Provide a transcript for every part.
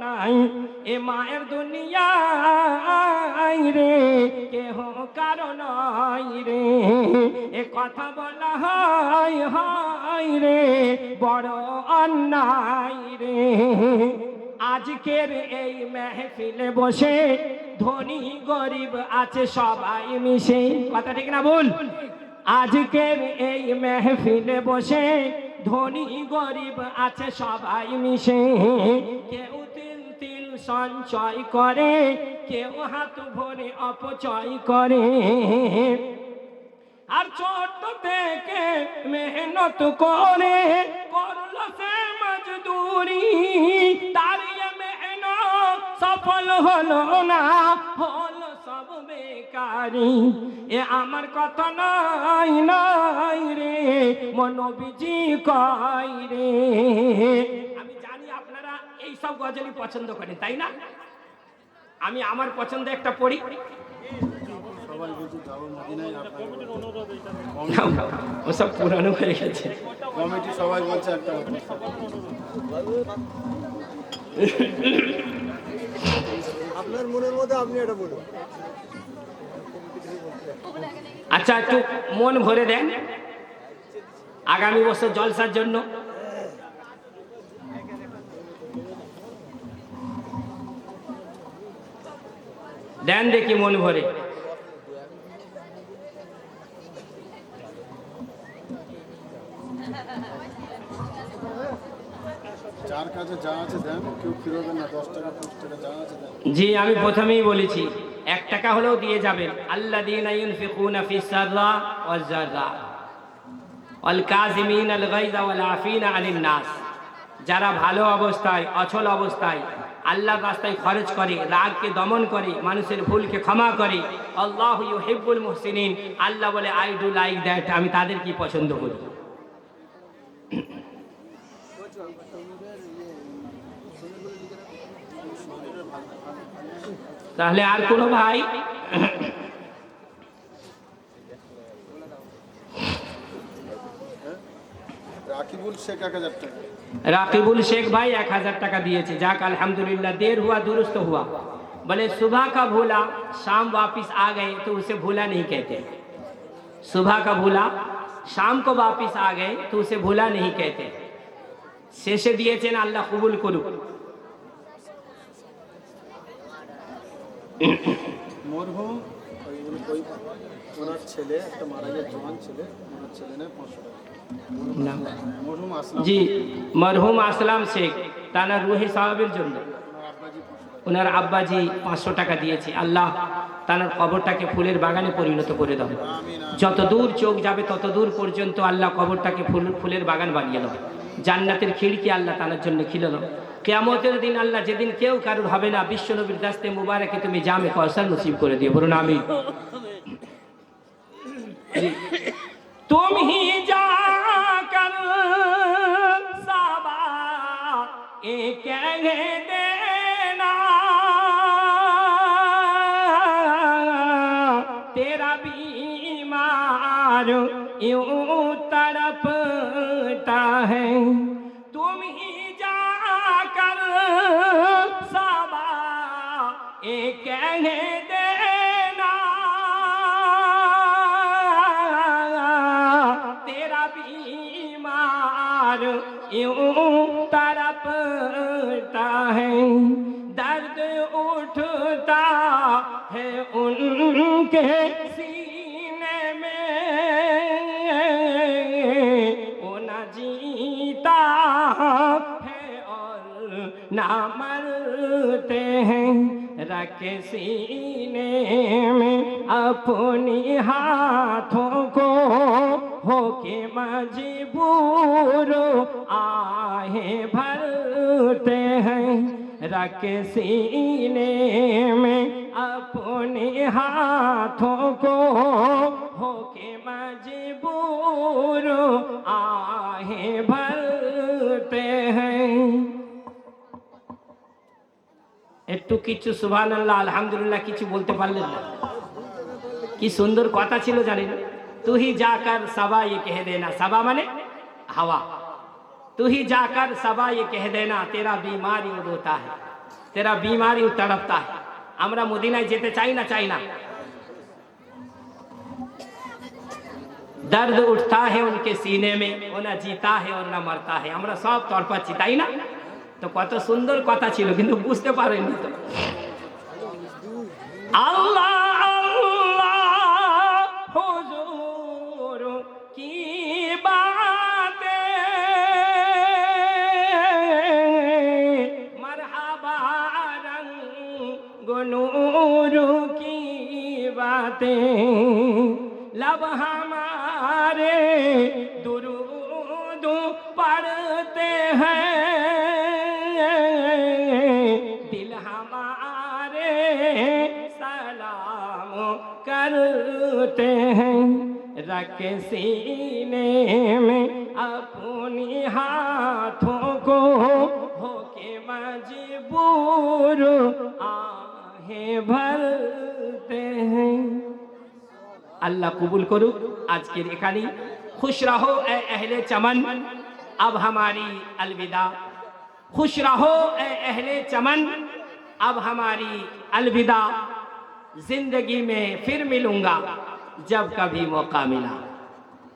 নাই এ মায়ের দুনিয়ায় রে কেহ কারণ রে এ কথা বলা হয় রে বড় অন্যায় রে। আজকের এই মেহফিলে বসে ধনী গরিব আছে সবাই মিশে, কথা ঠিক না ভুল? আজকের এই মেহফিলে বসে ধনী গরিব আছে সবাই মিশে, কেউ তিল তিল সঞ্চয় করে, কেউ হাত ভরে অপচয় করে, আর ছোট থেকে মেহনত করে করলো সে মজদুরি, তার মেহনত সফল হলো না, হলো সব বেকারি। এ আমার কথা নাই নাই রে মনোবিজি কয় রে। আমি জানি আপনারা এই সব গজলই পছন্দ করেন, তাই না? আমি আমার পছন্দ একটা পড়ি। ওসব পুরানো হয়ে গেছে, কমিটি সবাই বলছে একটা আপনার মনের মধ্যে আপনি এটা বলুন। আচ্ছা একটু মন ভরে দেন আগামী বছর জলসার জন্য। দেন দেখি মন ভরে। যার কাছে যা আছে দেন, কেউ ফিরবেন না। 10 টাকা 20 টাকা যা আছে দেন। জি আমি প্রথমেই বলেছি 1 টাকা হলেও দিয়ে যাবেন। আল্লাযীনা ইউনফিকুনা ফিস সাররা ওয়াজ যাররা ওয়াল কাযিমিনাল গায়যা ওয়াল আফিনা আনিন নাস। যারা ভালো অবস্থায় অচল অবস্থায় আল্লাহর রাস্তায় খরচ করে, রাগকে দমন করে, মানুষের ভুলকে ক্ষমা করে, আল্লাহু ইউহিব্বুল মুহসিনিন, আল্লাহ বলে আই ডু লাইক দ্যাট, আমি তাদেরকে পছন্দ করি। তাহলে আর কোনো ভাই? রাকিবুল শেখ 1000 টাকা। राकिबुल शेख भाई 1000 টাকা দিয়েছে। যাক अल्हम्दुलिल्लाह, देर हुआ दुरुस्त हुआ। बोले सुबह का भूला शाम वापिस आ गए तो उसे भूला नहीं कहते। सुबह का भूला शाम को वापिस आ गए तो उसे भूला नहीं कहते। শেষে দিয়েছেন, আল্লাহ কবুল করুক। মরহুম ওনার ছেলে একটা মারা গেছে, জওয়ান ছেলে, ওনার ছেলে নেয় 500 টাকা। মরহুম আসলাম জি মরহুম আসলাম শেখ তানার রুহে সাহাবের জন্য ওনার আব্বাজি 500 টাকা দিয়েছে। আল্লাহ তানার কবরটাকে ফুলের বাগানে পরিণত করে দাও। যত দূর চোখ যাবে তত দূর পর্যন্ত আল্লাহ কবরটাকে ফুলের বাগান বানিয়ে দাও। জান্নাতের খিড়কি আল্লাহ তানার জন্য খুলে দাও। কিয়ামতের দিন আল্লাহ যেদিন কেউ কারুর হবে না, বিশ্বনবীর দাস্তে মুবারকে তুমি জামে কাউসার নসিব করে দিও, বলুন আমিন। तुम ही जाकर साबा ए कह देना, तेरा बीमार यूं तड़पता है। तुम ही जाकर साबा ए कह देना, बीमार यूं तड़पता है, दर्द उठता है उनके सीने में, वो न जीता है और न मरते हैं। रख सीने में अपनी हाथों को होके मजबूर आहे भरते हैं। रख सीने में अपने हाथों को होके मजबूर आहे भरते हैं। একটু কিছু সুবহানাল্লাহ আলহামদুলিল্লাহ কিছু বলতে পারলেন না? কি সুন্দর কথা ছিল জানেন? তু হি যাকার সাবা ये कह देना। সাবা মানে হাওয়া। तू ही जाकर सबा ये कह देना तेरा बीमारी वो रोता है, तेरा बीमारी वो तड़पता है। আমরা মদিনায় যেতে চাই না दर्द उठता है उनके सीने में, वो ना जीता है और ना मरता है। আমরা সব তড়পাচ্ছি তাই না? তো কত সুন্দর কথা ছিল কিন্তু বুঝতে পারেননি তো। আল্লাহ আল্লাহ হুজুর কি বাতেं मरहबा रंग नूर की बातें लब हमारे दुरूद पढ़ते हैं, दिल हमारे सलाम करते हैं। रख सीने में अपनी हाथों को होके मजबूर आहें भरते हैं। अल्लाह कबूल करूँ आज के एखानी। खुश रहो ए अहले चमन, अब हमारी अलविदा। खुश रहो ए अहले चमन, अब हमारी अलविदा। जिंदगी में फिर मिलूंगा जब कभी मौका मिला।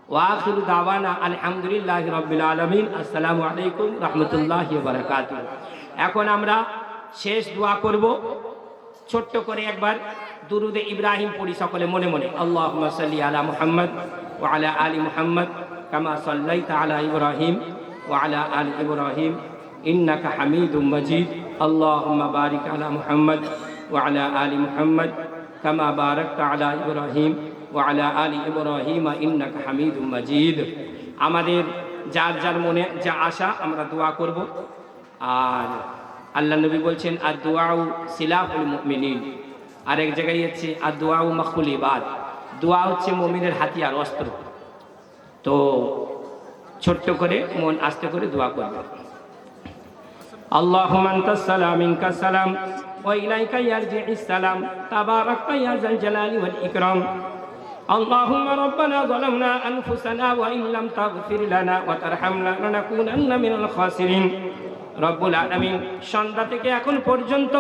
वाखिर दावाना अल्हम्दुलिल्लाहि रब्बिल आलमीन। अस्सलामु आलैकुम रहमतुल्लाहि व बाराकातुहू। এখন আমরা শেষ দোয়া করব। ছোট্ট করে একবার দুরুদে ইব্রাহিম পড়ি সকলে মনে মনে। আল্লাহুম্মা সাল্লি আলা মুহাম্মদ ওয়া আলা আলি মুহাম্মদ কামা সাল্লাইতা আলা ইব্রাহিম ওয়া আলা আলি ইব্রাহিম ইন্নাকা হামিদুম মাজিদ। আল্লাহুম্মা বারিক আলা মুহাম্মদ ওয়া আলা আলি মুহাম্মদ কামা বারাকতা আলা ইব্রাহিম ওয়া আলা আলি ইব্রাহিম ইন্নাকা হামিদুম মাজিদ। আমাদের যার যার মনে যা আশা আমরা দোয়া করব। আর আল্লাহ নবী বলছেন আর দুআউ সিলাহুল মুমিনিন। আর এক জায়গায় হচ্ছে আর দুআউ মাখুল ইবাদ, দোয়া হচ্ছে মুমিনের হাতিয়ার, অস্ত্র। তো ছোট্ট করে মন আস্তে করে দোয়া করবে। আল্লাহুম্মা আনতাস সালাম মিনকাস সালাম ওয়া ইলাইকা ইয়ারজিউস সালাম তাবারাকতা ইয়া যাল জালালি ওয়াল ইকরাম। اللهم ربنا ظلمنا أنفسنا وإن لم تغفر لنا وترحمنا لنكونن من الخاسرين। রব্বুল আলামিন সন্ধ্যা থেকে এখন পর্যন্ত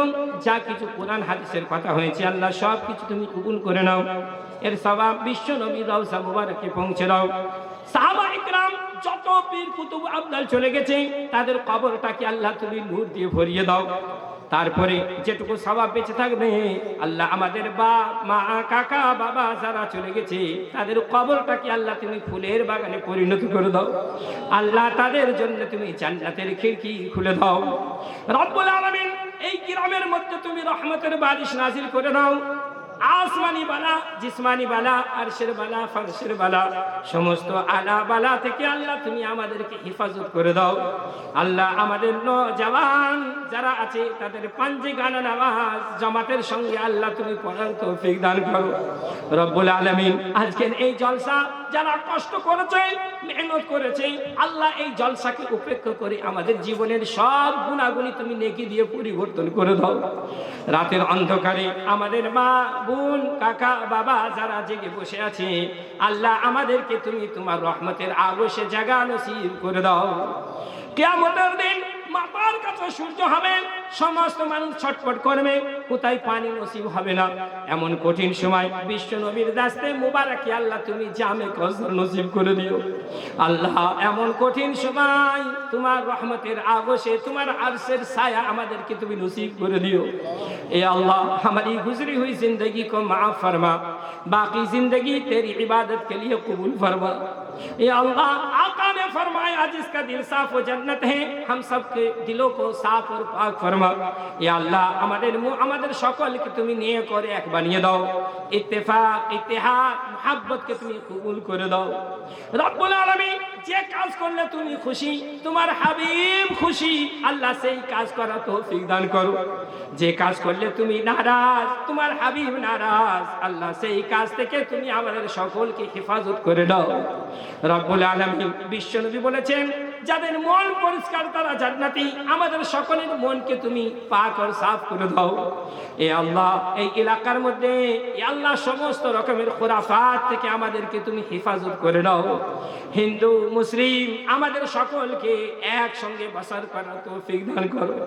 যা কিছু কোরআন হাদিসের কথা হয়েছে আল্লাহ সব কিছু তুমি কবুল করে নাও। এর সওয়াব বিশ্ব নবী রওজা মুবারকে পৌঁছে দাও। সাহাবা ইকরাম যত পীর কুতুব আবদাল চলে গেছে তাদের কবরটাকে আল্লাহ তুমি নূর দিয়ে ভরিয়ে দাও। তারপরে যেটুকু সওয়াব বেঁচে থাকবে আল্লাহ আমাদের বাপ মা কাকা বাবা যারা চলে গেছে তাদের কবরটাকে আল্লাহ তুমি ফুলের বাগানে পরিণত করে দাও। আল্লাহ তাদের জন্য তুমি জান্নাতের খিড়কি খুলে দাও। রব্বুল আলামিন এই গ্রামের মধ্যে তুমি রহমতের বারিশ নাজিল করে দাও। আসমানি বালা জিসমানি বালা আরশের বালা ফারশের বালা সমস্ত আলা বালা থেকে আল্লাহ তুমি আমাদেরকে হেফাজত করে দাও। আল্লাহ আমাদের নওজওয়ান যারা আছে তাদের পাঞ্জে গানা নামাজ জামাতের সঙ্গে আল্লাহ তুমি পড়ার তৌফিক দান করো। রব্বুল আলামিন আজকের এই জলসা যারা কষ্ট করেছে মেহনত করেছে আল্লাহ এই জলসাকে উপেক্ষা করে আমাদের জীবনের সব গুণাগুণি তুমি নেকি দিয়ে পরিবর্তন করে দাও। রাতের অন্ধকারে আমাদের মা বোন কাকা বাবা যারা জেগে বসে আছে আল্লাহ আমাদেরকে তুমি তোমার রহমতের আলোকে জাগা নসিব করে দাও। কিয়ামতের দিন মাথার কাছে সূর্য হবে, সমস্ত মানুষ ছটফট করবে, কোথায় পানি নসিব হবে না। এমন কঠিন সময় বিশ্ব নবীর দাস্তে মুবারকে আল্লাহ তুমি জামে কওসার নসিব করে দিও। আল্লাহ এমন কঠিন সময় তোমার রহমতের আলোকে তোমার আরশের ছায়া আমাদেরকে তুমি নসিব করে দিও। ए अल्लाह हमारी गुजरी हुई जिंदगी को माफ फरमा, बाकी जिंदगी तेरी इबादत के लिए कबूल फरमा। ए अल्लाह आका ने फरमाया जिसका दिल साफ व जन्नत है, हम सबके दिलों को साफ और पाक फरमा। ए अल्लाह हमारे सकल के तुम नेक और एक बनिए दाओ, इत्तेफाक इत्तेहाद मोहब्बत के तुम कबूल कर दाओ। रब्बुल आलमीन যে কাজ করলে তুমি খুশি, তোমার হাবিব খুশি, আল্লাহ সেই কাজ করার তৌফিক দান করো। যে কাজ করলে তুমি নারাজ, তোমার হাবিব নারাজ, আল্লাহ সেই কাজ থেকে তুমি আমাদের সকলকে হেফাজত করে দাও। রব্বুল আলামিন বিশ্বনবী বলেছেন যাদের মন পরিষ্কার তারা জান্নাতি। আমাদের সকলের মনকে তুমি পাক আর সাফ করে দাও এ আল্লাহ। এই এলাকার মধ্যে এ আল্লাহ সমস্ত রকমের খুরাফাত থেকে আমাদেরকে তুমি হেফাজত করে দাও। হিন্দু মুসলিম আমাদের সকলকে একসঙ্গে বসার করার তৌফিক দান করো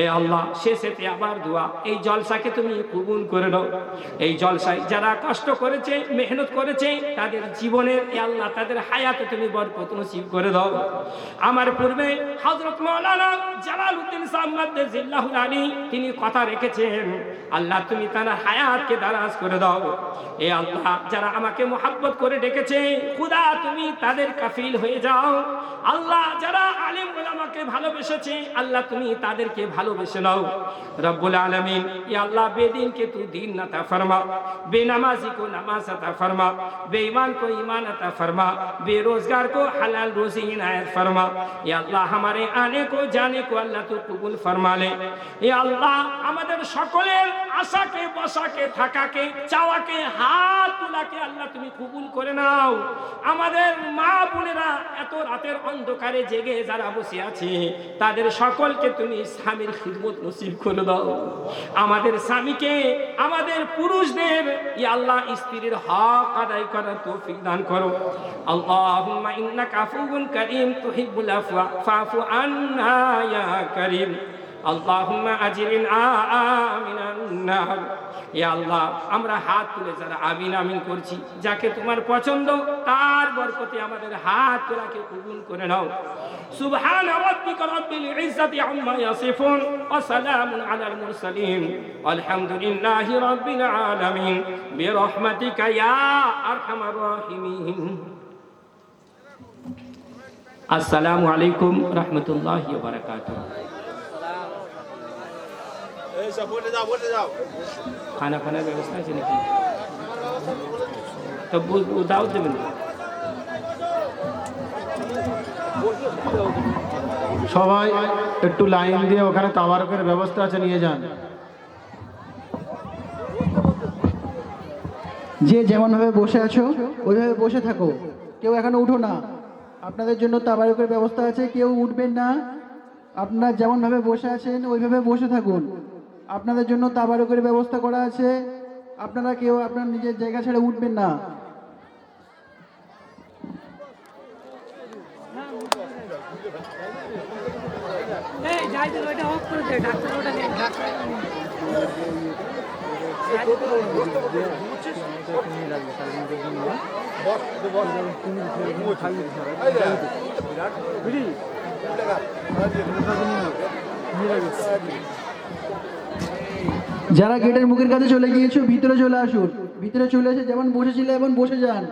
এ আল্লাহ। শেষেতে আবার দোয়া, এই জলসাকে তুমি কবুল করে দাও। এই জলসায় যারা কষ্ট করেছে, মেহনত করেছে, তাদের জীবনের এ আল্লাহ তাদের হায়াতে তুমি বরকত নসিব করে দাও। আমার পূর্বে হযরত মাওলানা জালালউদ্দিন সাহেব মাদ্দাজিল্লাহুল আলী তিনি কথা রেখেছেন, আল্লাহ তুমি তার হায়াতকে দারাজ করে দাও এ আল্লাহ। যারা আমাকে মুহাব্বত করে ডেকেছে খোদা তুমি তাদের কাফিল হয়ে যাও আল্লাহ। যারা আলেম ওলামাকে ভালোবেসেছে আল্লাহ তুমি তাদেরকে ভালোবেসে নাও রব্বুল আলামিন। এ আল্লাহ বেদিনকে तू दीन अता फरमा, बेनमाजी को नमाज अता फरमा, बेईमान को ईमान अता फरमा, बेरोजगार को हलाल रोजी इनायत फरमा। या अल्लाह हमारे आने को जाने को अल्लाह तू कबूल फरमा ले। या अल्लाह আমাদের সকলের আশাকে বসাকে থাকাকে চাওয়াকে হাত তোলাকে আল্লাহ তুমি কবুল করে নাও। আমাদের মা বোনেরা এত রাতের অন্ধকারে জেগে যারা বসে আছে তাদের সকলকে তুমি স্বামীর খিদমত নসিব করে দাও। আমাদের স্বামীকে আমাদের পুরুষদের ইয়া আল্লাহ স্ত্রীর হক আদায় করার তৌফিক দান করো। আল্লাহুম্মা ইন্নাকা আফুউন কারীম তুহিব্বুল আফওয়া ফাফু আন্না ইয়া কারীম। আল্লাহুম্মা আজরিনা মিনান নার। ইয়া আল্লাহ আমরা হাত তুলে যারা আমিন আমিন করছি, যাকে তোমার পছন্দ তার বরকতে আমাদের হাত তোলাকে কবুল করে নাও। সুবহান রাব্বিকা রাব্বিল ইজ্জাতি আম্মা ইয়াসিফুন ওয়া সালামুন আলাল মুরসালিন আলহামদুলিল্লাহি রাব্বিল আলামিন বিরহমাতিকা ইয়া আরহামার রাহিমিন। আসসালামু আলাইকুম রাহমাতুল্লাহি ওয়া বারাকাতুহু। खाना खाना व्यवस्था है नहीं तो दावत देवें। সবাই একটু লাইন দিয়ে ওখানে তাবারকের ব্যবস্থা আছে নিয়ে যান। যে যেমনভাবে বসে আছো ওইভাবে বসে থাকো, কেউ এখনো উঠো না। আপনাদের জন্য তাবারকের ব্যবস্থা আছে, কেউ উঠবেন না। আপনারা যেমনভাবে বসে আছেন ওইভাবে বসে থাকুন। আপনাদের জন্য তাবারকের ব্যবস্থা করা আছে, আপনারা কেউ আপনার নিজের জায়গা ছেড়ে উঠবেন না। যারা গেটের মুখের কাছে চলে গিয়েছো ভিতরে চলে আসুন, ভিতরে চলে এসে যেমন বসেছিলে এমন বসে যান।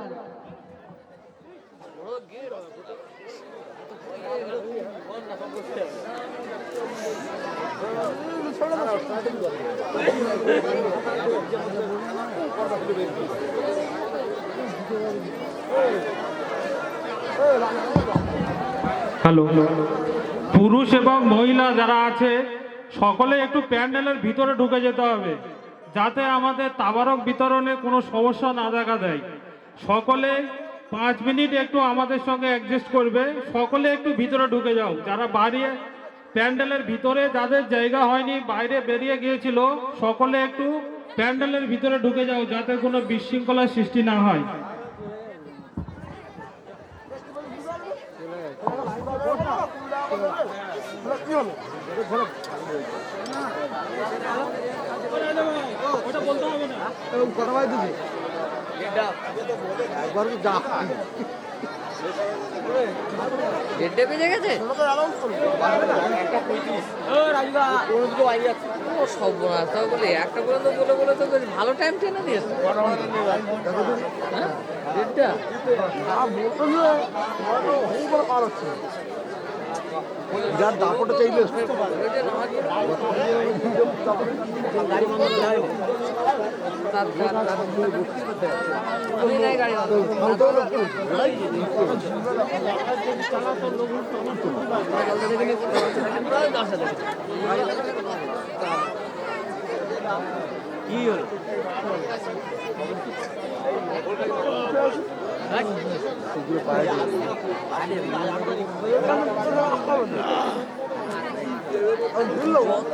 হ্যালো, পুরুষ এবং মহিলা যারা আছে সকলে একটু প্যান্ডেলের ভিতরে ঢুকে যেতে হবে, যাতে আমাদের তাবারক বিতরণে কোনো সমস্যা না দেখা দেয়। সকলে 5 মিনিট একটু আমাদের সঙ্গে অ্যাডজাস্ট করবে। সকলে একটু ভিতরে ঢুকে যাও। যারা বাইরে প্যান্ডেলের ভিতরে যাদের জায়গা হয়নি বাইরে বেরিয়ে গিয়েছিল, সকলে একটু প্যান্ডেলের ভিতরে ঢুকে যাও, যাতে কোনো বিশৃঙ্খলার সৃষ্টি না হয়। একটা পর্যন্ত বলে বলে তো ভালো টাইম টেনে দিয়েছে। যার দাপটে চাইলে কি হলো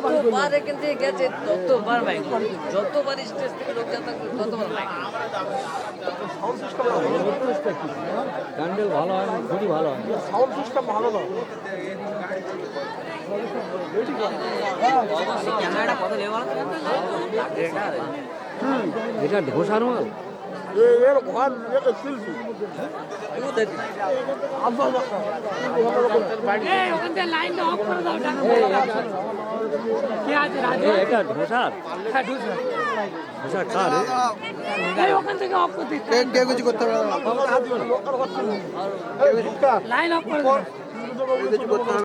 যতবার এখান থেকে গেছে ততবার মাইক, যতবার স্টেজ থেকে লোক যাতা ততবার মাইক। প্যান্ডেল ভালো হয়, খুবই ভালো হয়। ক্যামেরাটা কত নেই বলো তো? এটা ধোসার মাল। এটা ধোসার, ধোসার কার? কেউ কিছু করতে পারবে না।